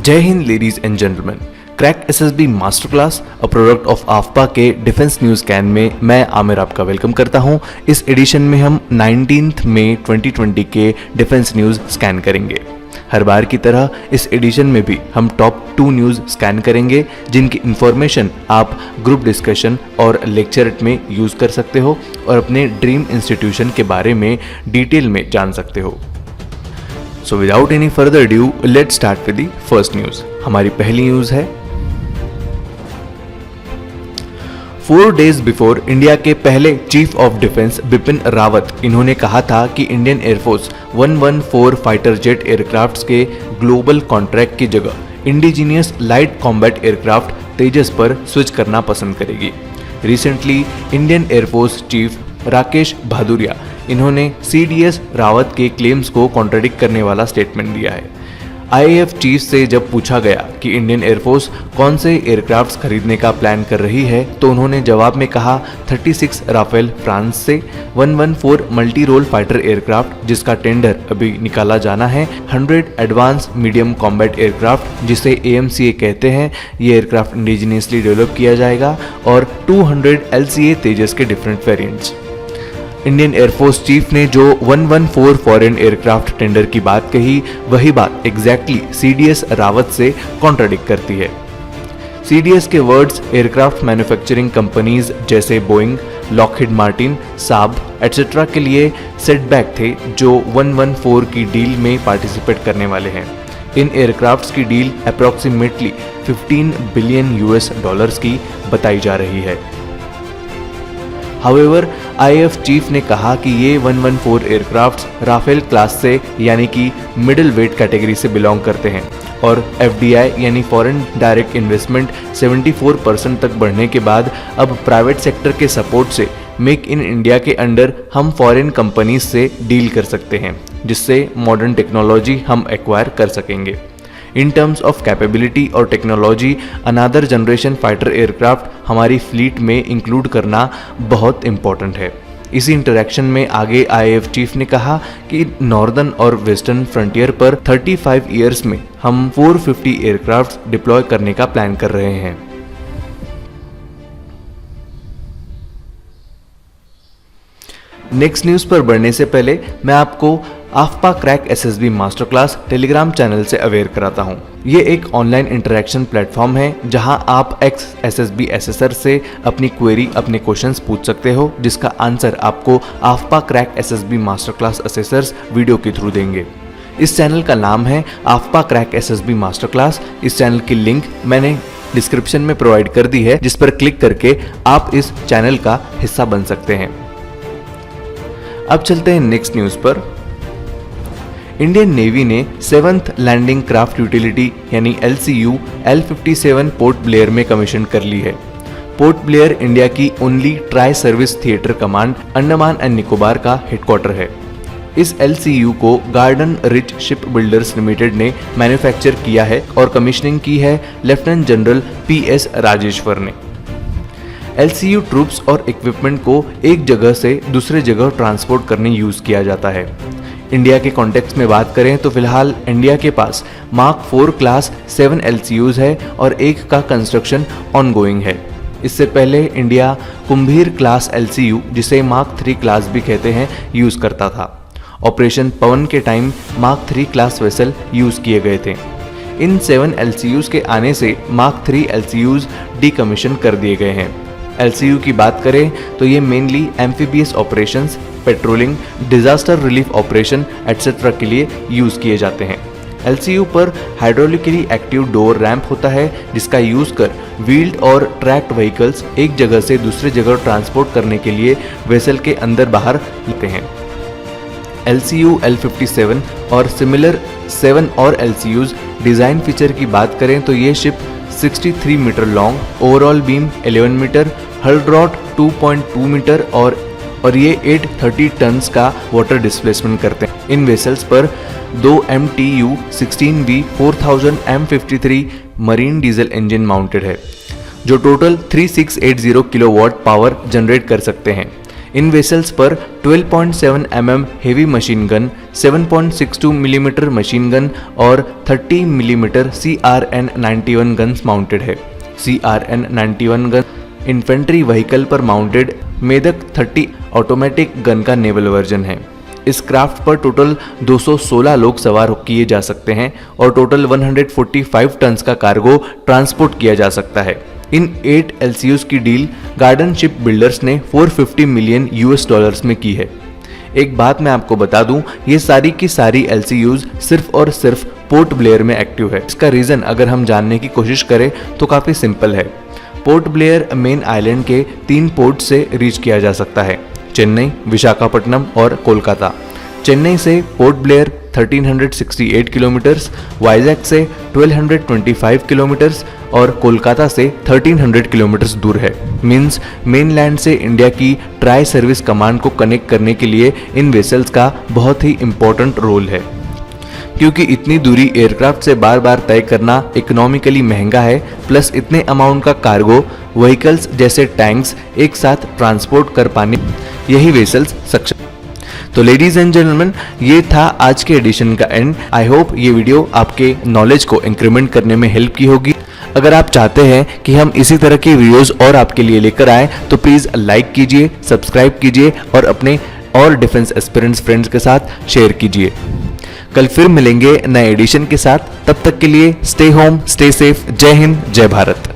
जय हिंद ladies and gentleman. Crack SSB master class a product of AFPA के defence news can में मैं आमिर आपका वेलकम करता हूं। इस एडिशन में हम 19 मई 2020 के डिफेंस न्यूज स्कैन करेंगे। हर बार की तरह इस एडिशन में भी हम टॉप 2 न्यूज स्कैन करेंगे, जिनकी इंफॉर्मेशन आप ग्रुप डिस्कशन और लेक्चर में यूज कर सकते हो और अपने ड्रीम इंस्टीट्यूशन के बारे में डिटेल में जान सकते हो। So without any further ado, let's start with the first news। हमारी पहली न्यूज है 4 days बिफोर इंडिया के पहले chief of defence Bipin Rawat इन्होंने कहा था कि Indian air force 114 fighter jet aircrafts के ग्लोबल कॉन्ट्रैक्ट की जगह indigenous light combat aircraft Tejas पर स्विच करना पसंद करेगी। Recently Indian air force chief Rakesh Bhadauria इन्होंने सीडीएस रावत के क्लेम्स को कॉन्ट्रडिक्ट करने वाला स्टेटमेंट दिया है। आईएएफ चीफ से जब पूछा गया कि इंडियन एयरफोर्स कौन से एयरक्राफ्ट्स खरीदने का प्लान कर रही है, तो उन्होंने जवाब में कहा 36 राफेल फ्रांस से, 114 मल्टी रोल फाइटर एयरक्राफ्ट जिसका टेंडर अभी निकाला जाना है, 100 एडवांस मीडियम कॉम्बैट एयरक्राफ्ट जिसे AMCA कहते हैं, ये एयरक्राफ्ट इंडिजीनियसली डेवलप किया जाएगा, और 200 LCA तेजस के different variants. Indian air force chief ने जो 114 फॉरेन एयरक्राफ्ट टेंडर की बात कही, वही बात एग्जैक्टली सीडीएस रावत से कॉन्ट्राडिक्ट करती है। सीडीएस के वर्ड्स एयरक्राफ्ट मैन्युफैक्चरिंग कंपनीज जैसे बोइंग, लॉकहीड मार्टिन, साब एटसेट्रा के लिए सेटबैक थे जो 114 की डील में पार्टिसिपेट करने वाले हैं। इन एयरक्राफ्ट्स की डील अप्रॉक्सीमेटली $15 बिलियन की बताई जा रही है। हाउएवर, आईएएफ चीफ ने कहा कि ये 114 एयरक्राफ्ट्स राफेल क्लास से यानी कि मिडिल वेट कैटेगरी से बिलोंग करते हैं और FDI यानी फॉरेन डायरेक्ट इन्वेस्टमेंट 74% तक बढ़ने के बाद अब प्राइवेट सेक्टर के सपोर्ट से मेक इन इंडिया के अंडर हम फॉरेन कंपनीज से डील कर सकते हैं, जिससे मॉडर्न टेक्नोलॉजी हम एक्वायर कर सकेंगे। इन टर्म्स ऑफ कैपेबिलिटी और technology, another generation fighter aircraft हमारी फ्लीट में इंक्लूड करना बहुत इंपॉर्टेंट है। इसी इंटरेक्शन में आगे आईएएफ चीफ ने कहा कि नॉर्दर्न और वेस्टर्न फ्रंटियर पर 35 ईयर्स में हम 450 एयरक्राफ्ट डिप्लॉय करने का प्लान कर रहे हैं। नेक्स्ट न्यूज पर बढ़ने से पहले मैं आपको AFPA crack SSB master class telegram channel से अवेयर कराता हूं। ये एक ऑनलाइन इंटरेक्शन प्लेटफॉर्म है जहां आप एक्स एसएसबी एसेसर से अपनी क्वेरी, अपने क्वेश्चंस पूछ सकते हो, जिसका आंसर आपको AFPA crack SSB master class assessors video के थ्रू देंगे। इस चैनल का नाम है AFPA crack SSB master class. इस चैनल की लिंक मैंने डिस्क्रिप्शन में प्रोवाइड कर दी है, जिस पर क्लिक करके आप इस चैनल का हिस्सा बन सकते हैं। अब चलते हैं नेक्स्ट न्यूज पर। इंडियन नेवी ने 7th लैंडिंग क्राफ्ट यूटिलिटी यानी LCU L57 पोर्ट ब्लेयर में कमीशन कर ली है। पोर्ट ब्लेयर इंडिया की only tri service theatre command Andaman and Nicobar का हेडक्वार्टर है। इस LCU को garden rich ship builders limited ने मैन्युफैक्चर किया है और कमीशनिंग की है लेफ्टिनेंट जनरल PS राजेश्वर ने। LCU ट्रूप्स और इक्विपमेंट को एक जगह से दूसरे जगह ट्रांसपोर्ट करने यूज किया जाता है। इंडिया के कॉन्टेक्स्ट में बात करें तो फिलहाल इंडिया के पास मार्क 4 क्लास 7 LCUs है और एक का कंस्ट्रक्शन ऑनगोइंग है। इससे पहले इंडिया कुंभीर क्लास LCU, जिसे मार्क 3 क्लास भी कहते हैं, यूज करता था। ऑपरेशन पवन के time mark 3 class vessel use किए गए थे। इन 7 LCUs के आने से मार्क 3 LCUs डीकमीशन कर दिए गए हैं। LCU की बात करें तो ये mainly amphibious operations, patrolling, disaster relief operation etcetera के लिए यूज किए जाते हैं। LCU पर हाइड्रोलिकली एक्टिव डोर रैंप होता है, जिसका यूज कर व्हील्ड और ट्रैक्ड व्हीकल्स एक जगह से दूसरे जगह ट्रांसपोर्ट करने के लिए वेसल के अंदर बाहर लेते हैं। LCU L57 और सिमिलर 7 और LCUs डिजाइन फीचर की बात करें तो ये ship 63 metre long, overall beam 11 metre, hull rod 2.2 metre और ये 830 टन्स का वाटर डिस्प्लेसमेंट करते हैं। इन वेसल्स पर 2 MTU 16V 4000 M53 marine diesel engine mounted है, जो टोटल 3680 किलोवाट पावर जनरेट कर सकते हैं। इन वेसल्स पर 12.7 mm heavy machine gun, 7.62 mm machine gun और 30 mm CRN-91 गन्स माउंटेड है। CRN-91 गन इन्फेंट्री व्हीकल पर माउंटेड मेदक 30 ऑटोमेटिक गन का नेवल वर्जन है। इस क्राफ्ट पर टोटल 216 लोग सवार किए जा सकते हैं और टोटल 145 टन्स का कार्गो ट्रांसपोर्ट किया जा सकता है। इन 8 LCUs की डील गार्डन शिप बिल्डर्स ने $450 मिलियन में की है। एक बात मैं आपको बता दूं, ये सारी की सारी LCUs सिर्फ और सिर्फ पोर्ट ब्लेयर में एक्टिव है। इसका रीजन अगर हम जानने की कोशिश करें तो काफी सिंपल है। पोर्ट ब्लेयर मेन आइलैंड के 3 पोर्ट से रीच किया जा सकता है, चेन्नई, विशाखापट्टनम और कोलकाता। चेन्नई से पोर्ट ब्लेयर 1368 किलोमीटर्स, वाइजैक से 1225 किलोमीटर्स और कोलकाता से 1300 किलोमीटर्स दूर है। मींस मेनलैंड से इंडिया की ट्राई सर्विस कमांड को कनेक्ट करने के लिए इन वेसल्स का बहुत ही इंपॉर्टेंट रोल है। क्योंकि इतनी दूरी एयरक्राफ्ट से बार बार तय करना इकोनॉमिकली महंगा है, प्लस इतने अमाउंट का कार्गो व्हीकल्स जैसे टैंक्स एक साथ ट्रांसपोर्ट कर पाने यही वेसल्स सक्षम। तो लेडीज एंड जेंटलमैन, ये था आज के एडिशन का एंड। आई होप ये वीडियो आपके नॉलेज को इंक्रीमेंट करने में हेल्प की होगी। अगर आप चाहते हैं कि हम इसी तरह के वीडियोस और आपके लिए लेकर आएं तो प्लीज़ लाइक कीजिए, सब्सक्राइब कीजिए और अपने और डिफेंस एस्पिरेंट्स फ्रेंड्स के साथ शेयर कीजिए। कल फिर मिलेंगे नए एडिशन के साथ। तब तक के लिए स्टे होम, स्टे सेफ। जय हिंद, जय भारत।